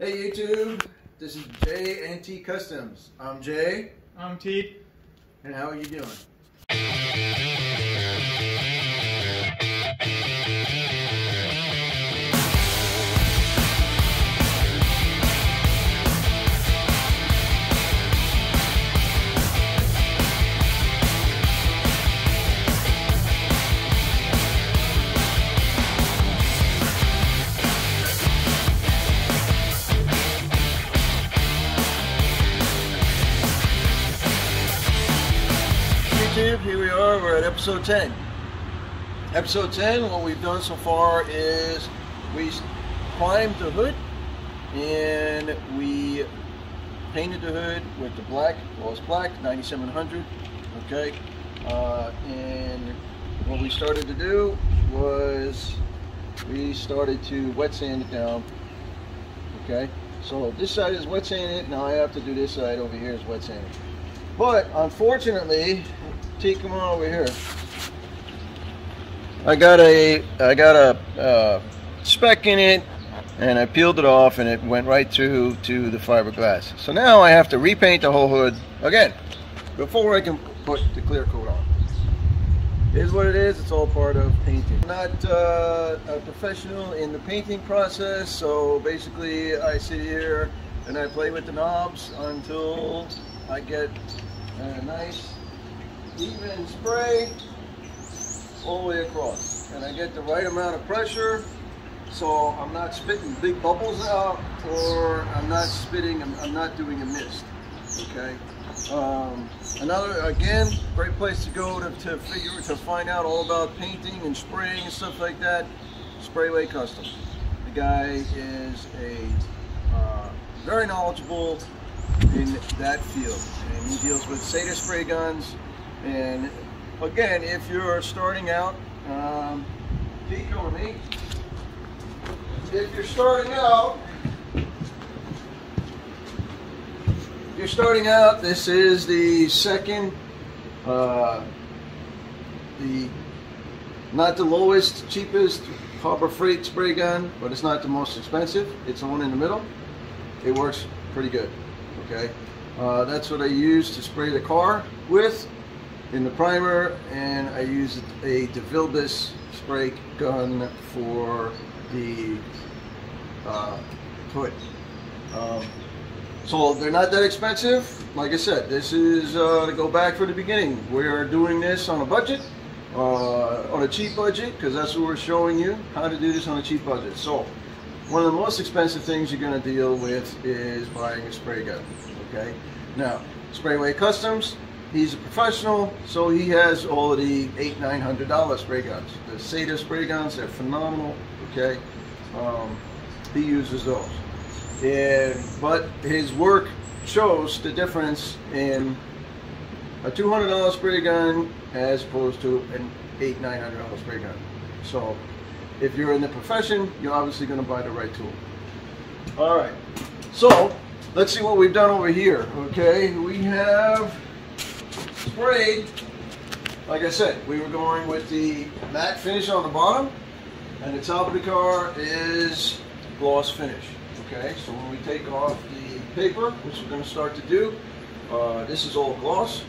Hey YouTube, this is J&T Customs. I'm Jay. I'm T. And how are you doing? Here we are, we're at episode 10. Episode 10, what we've done so far is we primed the hood and we painted the hood with the black, gloss black, 9700, okay? And what we started to do was we started to wet sand it down, okay? So this side is wet sanded, now I have to do this side over here is wet sanded. But unfortunately, come on over here. I got a speck in it, and I peeled it off, and it went right through to the fiberglass. So now I have to repaint the whole hood again before I can put the clear coat on. It is what it is. It's all part of painting. I'm not a professional in the painting process, so basically I sit here and I play with the knobs until I get a nice even spray all the way across, and I get the right amount of pressure so I'm not spitting big bubbles out, or I'm not doing a mist. Okay. Another, again, great place to go to find out all about painting and spraying and stuff like that. Sprayway Custom. The guy is very knowledgeable in that field, and he deals with Seder spray guns. And again, if you're starting out, peek over me. If you're starting out, this is the second, not the lowest, cheapest Harbor Freight spray gun, but it's not the most expensive. It's the one in the middle. It works pretty good. Okay, that's what I use to spray the car with in the primer, and I use a DeVilbiss spray gun for the hood. So they're not that expensive. Like I said, this is to go back for the beginning. We're doing this on a budget, on a cheap budget, because that's what we're showing you, how to do this on a cheap budget. So one of the most expensive things you're going to deal with is buying a spray gun. Okay, now Sprayway Customs, he's a professional, so he has all of the $800–900 spray guns. The Seder spray guns, they're phenomenal. Okay, he uses those, but his work shows the difference in a $200 spray gun as opposed to an $800–900 spray gun. So if you're in the profession, you're obviously going to buy the right tool. All right, so let's see what we've done over here. Okay, we have sprayed, like I said, we were going with the matte finish on the bottom, and the top of the car is gloss finish. Okay, so when we take off the paper, which we're going to start to do, this is all gloss.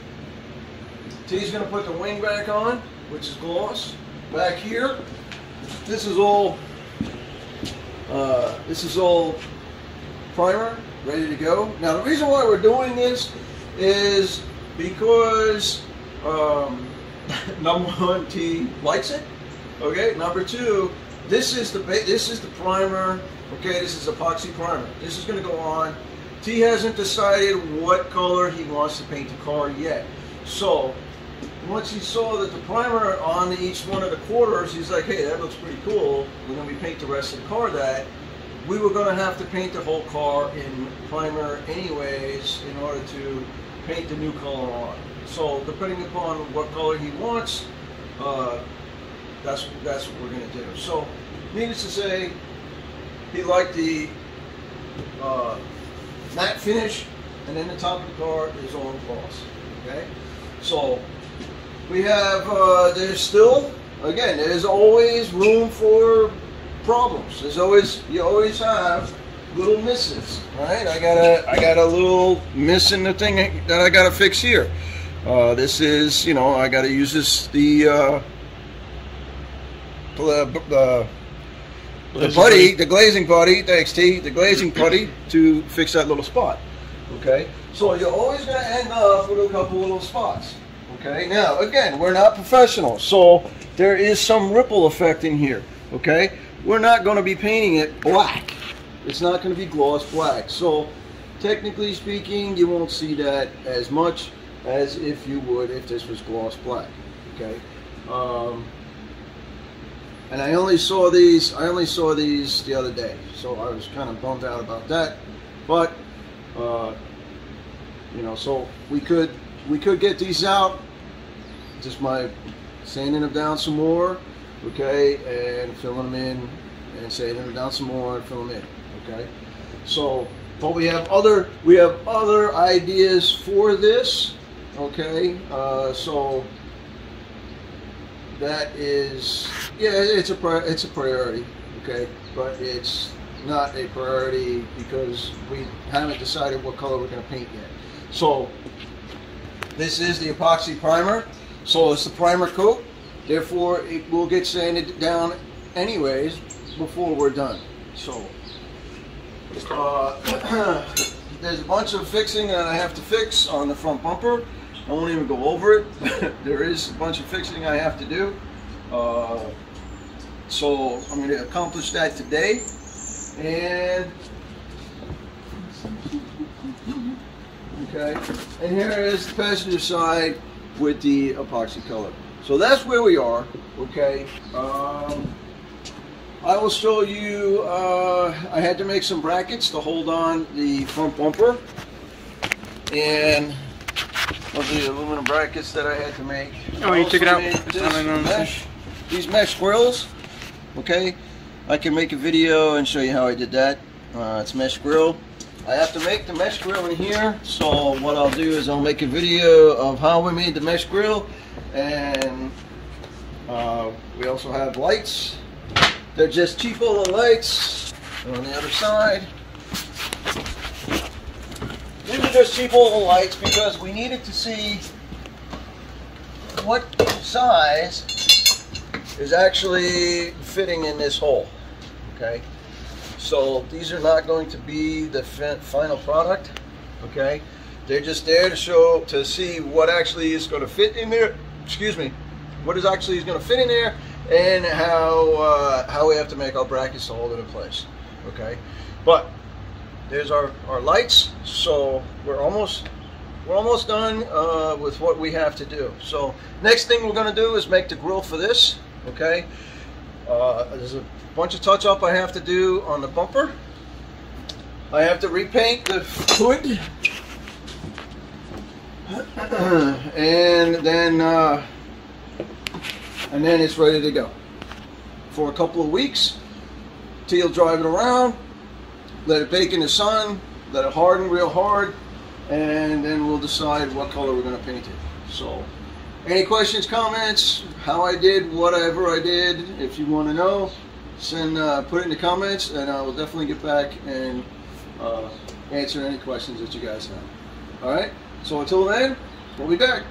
T's going to put the wing back on, which is gloss. Back here, this is all primer, ready to go. Now the reason why we're doing this is because number one, T likes it. Okay, number two, this is the primer. Okay, this is epoxy primer. This is going to go on. T hasn't decided what color he wants to paint the car yet. So once he saw that the primer on each one of the quarters, he's like, hey, that looks pretty cool. When we paint the rest of the car that, we were going to have to paint the whole car in primer anyways in order to paint the new color on. So depending upon what color he wants, that's what we're going to do. So needless to say, he liked the matte finish, and then the top of the car is all gloss. Okay, so we have there's still, again, there's always room for problems. You always have little misses. Right, I got a little miss in the thing that I gotta fix here. This is, you know, I gotta use this the putty, the glazing putty. Thanks, T. The glazing putty to fix that little spot. Okay, so you're always gonna end up with a couple little spots. Okay, now again, we're not professionals, so there is some ripple effect in here. Okay, we're not going to be painting it black. It's not going to be gloss black. So technically speaking, you won't see that as much as if you would if this was gloss black. Okay, and I only saw these the other day, so I was kind of bummed out about that. But you know, so we could get these out just by sanding them down some more, okay, and filling them in, and sanding them down some more and filling them in, okay. So, but we have other ideas for this, okay. So that is, yeah, it's a priority, okay, but it's not a priority because we haven't decided what color we're going to paint yet. So this is the epoxy primer, so it's the primer coat, therefore it will get sanded down anyways before we're done. So there's a bunch of fixing that I have to fix on the front bumper. I won't even go over it. There is a bunch of fixing I have to do, so I'm going to accomplish that today. And okay, and here is the passenger side with the epoxy color. So that's where we are. Okay, I will show you. I had to make some brackets to hold on the front bumper, and those are the aluminum brackets that I had to make. Oh, you took it out? These mesh grills. Okay, I can make a video and show you how I did that. It's mesh grill. I have to make the mesh grill in here, so what I'll do is I'll make a video of how we made the mesh grill, and we also have lights. They're just cheap little lights on the other side. These are just cheap little lights because we needed to see what size is actually fitting in this hole. Okay, so these are not going to be the final product. Okay, they're just there to see what actually is going to fit in there. Excuse me, what is actually going to fit in there, and how we have to make our brackets to hold it in place. Okay, but there's our lights, so we're almost done with what we have to do. So next thing we're going to do is make the grill for this. Okay, there's a bunch of touch up I have to do on the bumper. I have to repaint the hood, and then it's ready to go for a couple of weeks. T will drive it around, let it bake in the sun, let it harden real hard, and then we'll decide what color we're going to paint it. So any questions, comments, how I did, whatever I did, if you want to know, put it in the comments, and I will definitely get back and answer any questions that you guys have. Alright, so until then, we'll be back.